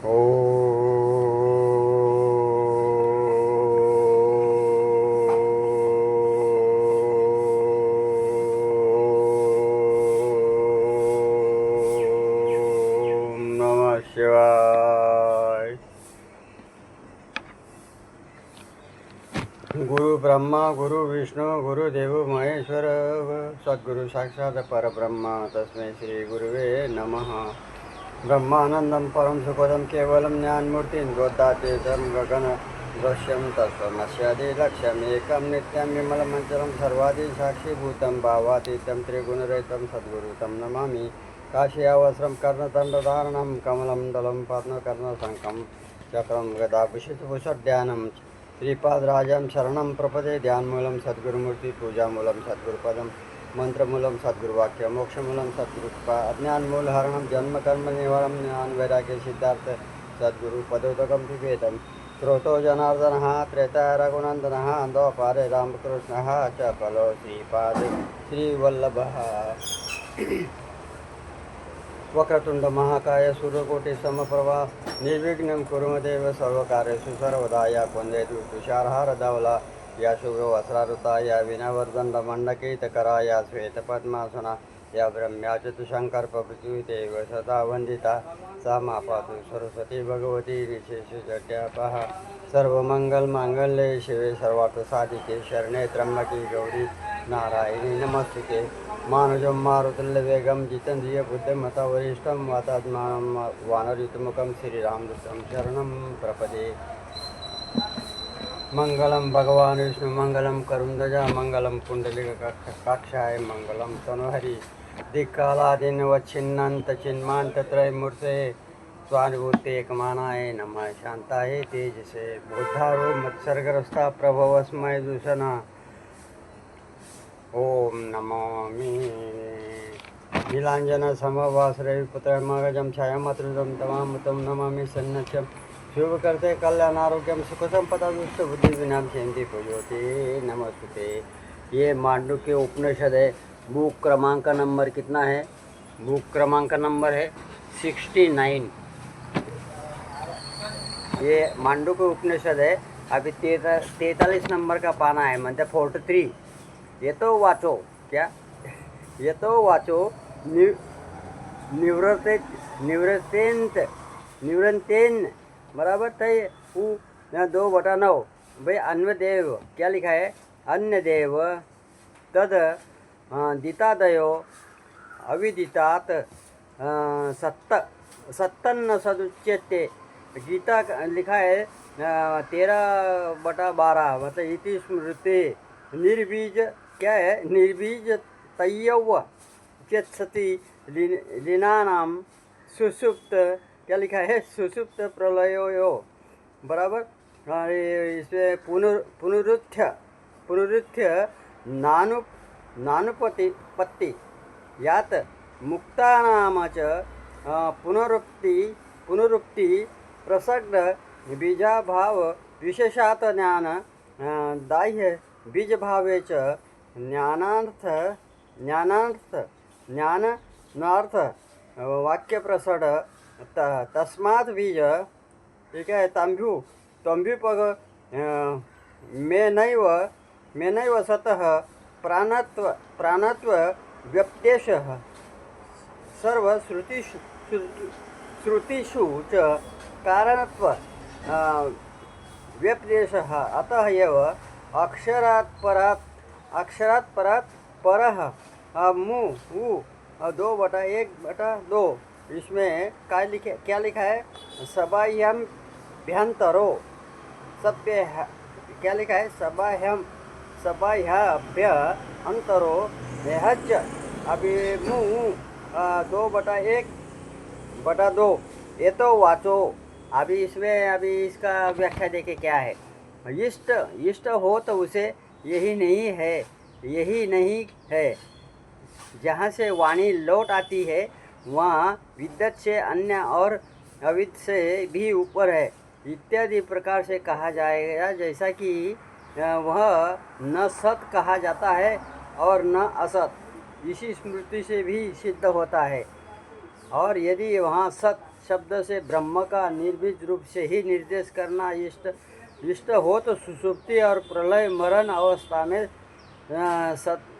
नमः शिवाय। गुरु ब्रह्मा गुरु विष्णु गुरुदेव महेश्वर सद्गुरु साक्षात् परब्रह्म तस्मै श्री गुरुवे नमः। ब्रह्मानंदं परम सुखदं केवलं ज्ञानमूर्तिं गोदातीतं गगन दृश्यं तत्त्वमस्यादिलक्ष्यम् एकं नित्यं विमलमचलं सर्वादि साक्षीभूतं भावातीतं त्रिगुणरहितं सद्गुरु तं नमामि। काश्यावस्त्रं कर्णदण्डधारणं कमलं दलं पद्मकर्णशङ्खं चक्रं गदाभूषितभूषद्यानं श्रीपादराजं शरणं प्रपदे। ध्यानमूलं सद्गुरुमूर्ति पूजामूलं सद्गुरुपदं मंत्रमूलं सद्गुरुवाक्य मोक्षमूलं सद्गुरुकृपा अज्ञानमूलहरणं जन्मकर्म निवारणं ज्ञानवैराग्य सिद्धार्थ सद्गुरुपदोदकं पिबेदं स्रोतो जनार्दनः त्रेताय रघुनन्दनः अन्धोपारे रामकृष्णः च कलो श्रीपादे श्रीवल्लभः। वक्रतुंड महाकाय सूर्यकोटि समप्रभा निर्विघ्नं कुरु देव सर्वकार्येषु सर्वदा। या कुंदेतु तुषारहार धवला या शुभ्रवस्त्रारुता या विनवर्दण्डमण्डकीतकरा या श्वेतपद्मासना या ब्रह्म्या चतुशङ्करप्रभृतिदेव सदा वन्दिता सा मा पातु सरस्वती भगवती निशेषजट्यापः। सर्वमङ्गलमाङ्गल्ये शिवे सर्वार्थसाधिके शरणे त्र्यम्बके गौरी नारायणी नमस्तुते। मानुजं मारुतुल्यवेगं जितेन्द्रिय बुद्धिमता वरिष्ठं वातात्मानं वानरयुतमुखं श्रीरामदूतं शरणं प्रपदे। मंगलम भगवान विष्णु मंगलम करुणध्वजा मंगलम पुंडलिकाक्षाय मंगलम तनुहरि दिक्कालादिनवच्छिन्नान्त चिन्मान्त त्रयमूर्ते स्वानुभूते एकमानाय नमः। शांताय तेजसे बोधारो मत्सर्गरस्ता प्रभवस्मय दूषणा ओम नमामि। नीलांजन समवासरविपुत्र मगजं छायामातृं तमामृतं नमामि सन्नत्यं शुभ करते कल्याण आरोग्यम सुख संपदा दुष्ट बुद्धि विनाम शांति प्रज्योति नमस्ते। ये मांडुक्य उपनिषद है। बुक क्रमांक नंबर कितना है? बुक क्रमांक नंबर है 69। ये मांडुक्य उपनिषद है। अभी 43 नंबर का पाना है, मतलब 43। ये तो वाचो क्या? ये तो वाचो निवृत्तेन बराबर तय उ 2/9। भाई अन्य देव क्या लिखा है? अन्य देव तद दितादयो अविदितात सत्तन्न सदुच्यते। गीता लिखा है 13/12, मतलब इति स्मृति निर्बीज क्या है? निर्बीज तय्यव चेत्सति लीनानाम सुसुप्त क्या लिखा है? सुसुप्त प्रलयो बराबर। इसमें पुनरुत्थ्य नानुपत्ति यात मुक्तानाम च पुनरुक्ति प्रसक्त बीजाभाव विशेषात ज्ञान दाह्य बीजभावे च ज्ञानार्थ वाक्य प्रसड तस्मात् बीज ठीक है तंभ्युपग में नैव सतः प्राणत्व व्यप्तेशः सर्व श्रुतिषु च कारणत्व व्यप्तेशः अतः एव अक्षरात् परात् परः मु 2/1/2। इसमें क्या लिखा है? सबाह्यभ्यंतरो सभ्य क्या लिखा है? सबाह्याभ्य अंतरो हज अभिमु 2/1/2। ये तो वाचो। अभी इसमें अभी इसका व्याख्या देखे क्या है? इष्ट हो तो उसे यही नहीं है। जहाँ से वाणी लौट आती है वहाँ विद्वत से अन्य और अविद से भी ऊपर है इत्यादि प्रकार से कहा जाएगा। जैसा कि वह न सत कहा जाता है और न असत, इसी स्मृति से भी सिद्ध होता है। और यदि वहाँ सत शब्द से ब्रह्म का निर्बीज रूप से ही निर्देश करना इष्ट हो तो सुषुप्ति और प्रलय मरण अवस्था में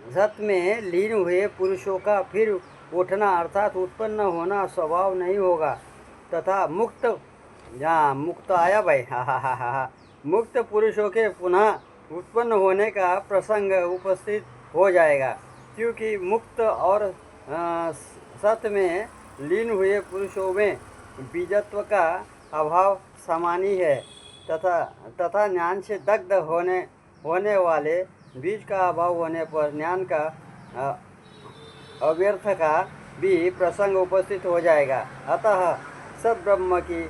सत में लीन हुए पुरुषों का फिर उठना अर्थात उत्पन्न होना स्वभाव नहीं होगा तथा मुक्त, यहाँ मुक्त आया भाई, हा, मुक्त पुरुषों के पुनः उत्पन्न होने का प्रसंग उपस्थित हो जाएगा, क्योंकि मुक्त और सत में लीन हुए पुरुषों में बीजत्व का अभाव सामान्य है तथा ज्ञान से दग्ध होने वाले बीज का अभाव होने पर ज्ञान का अव्यर्थ का भी प्रसंग उपस्थित हो जाएगा। अतः सब ब्रह्म की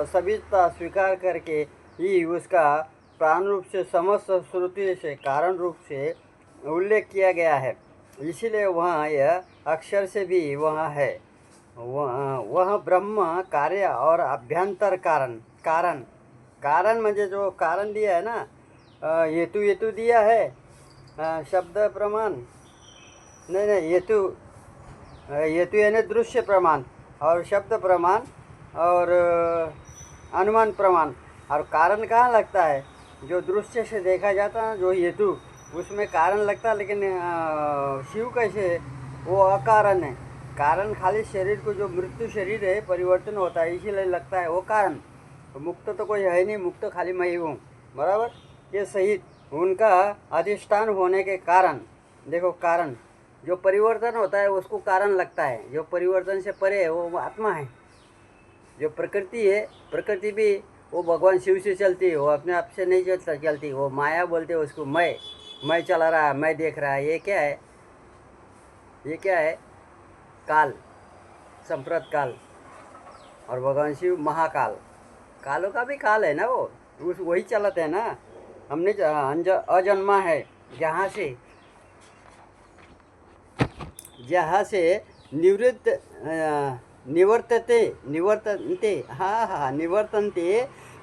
सबीजता स्वीकार करके ही उसका प्राण रूप से समस्त श्रुति से कारण रूप से उल्लेख किया गया है। इसीलिए वहाँ यह अक्षर से भी वहाँ है। वह ब्रह्म कार्य और अभ्यंतर कारण म्हणजे जो कारण दिया है ना, हेतु दिया है, शब्द प्रमाण नहीं हेतु यानी दृश्य प्रमाण और शब्द प्रमाण और अनुमान प्रमाण। और कारण कहाँ लगता है? जो दृश्य से देखा जाता है जो हेतु उसमें कारण लगता है, लेकिन शिव कैसे है? वो अकारण है। कारण खाली शरीर को जो मृत्यु शरीर है परिवर्तन होता है इसीलिए लगता है वो कारण। तो मुक्त तो कोई है नहीं, मुक्त खाली मैं ही हूँ, बराबर। ये सहित उनका अधिष्ठान होने के कारण, देखो कारण जो परिवर्तन होता है उसको कारण लगता है, जो परिवर्तन से परे है वो आत्मा है। जो प्रकृति है, प्रकृति भी वो भगवान शिव से चलती है, वो अपने आप से नहीं चलती, वो माया बोलते हैं उसको। मैं चला रहा है, मैं देख रहा है, ये क्या है? ये क्या है? काल, संप्रत काल। और भगवान शिव महाकाल, कालों का भी काल है ना, वो वही चलते है ना। हमने अजन्मा है, जहाँ से निवर्तन्ते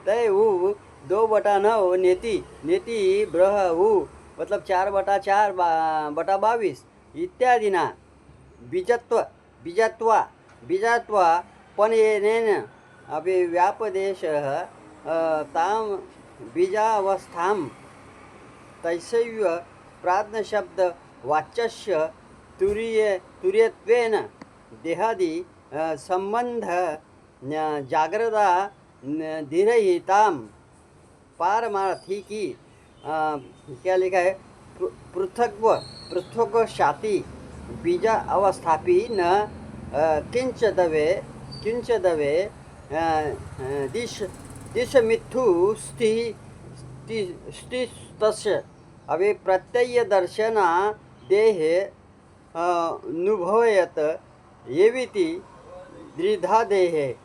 तय वो 2/9 नेति ब्रह वो मतलब 4/4/22 इत्यादि ना बीजत्वा पनेन अभिव्यापदेशः ताम बीजावस्थां तैसैव प्राज्ञशब्द वाच्यस्य तुर्यत्वेन देहादि संबंध जागृता धीरहिताम पारमार्थिकी क्या लिखा है? पृथक्व शाति बीजा अवस्थापि न किंच दवे दिश मिथु स्थितस्य अभी प्रत्यय दर्शना देहे नुभवयत येविति द्विधा देहे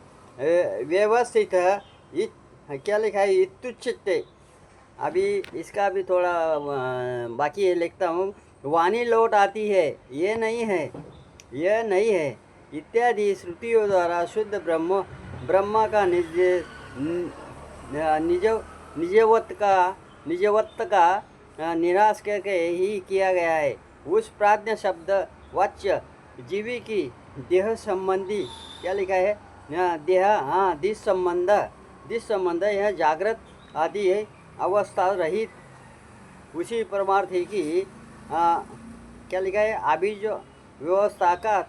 व्यवस्थित क्या लिखा है? इत्युच्यते। अभी इसका भी थोड़ा बाकी है, लिखता हूँ। वाणी लौट आती है, ये नहीं है इत्यादि श्रुतियों द्वारा शुद्ध ब्रह्मा का निजवत्त का निराश करके ही किया गया है। उस प्राज्ञ शब्द वाच्य जीवी की देह संबंधी क्या लिखा है? दिस संबंध यह जागृत आदि है अवस्था रहित उसी परमार्थी की क्या लिखा है? आबीज व्यवस्था का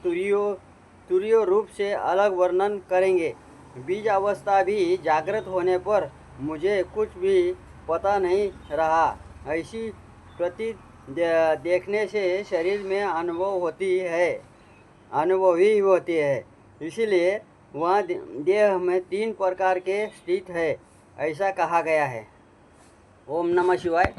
तुरियो रूप से अलग वर्णन करेंगे। बीज अवस्था भी जागृत होने पर मुझे कुछ भी पता नहीं रहा, ऐसी प्रतीत देखने से शरीर में अनुभवी होती है। इसलिए वह देह में 3 प्रकार के स्थित है, ऐसा कहा गया है। ओम नमः शिवाय।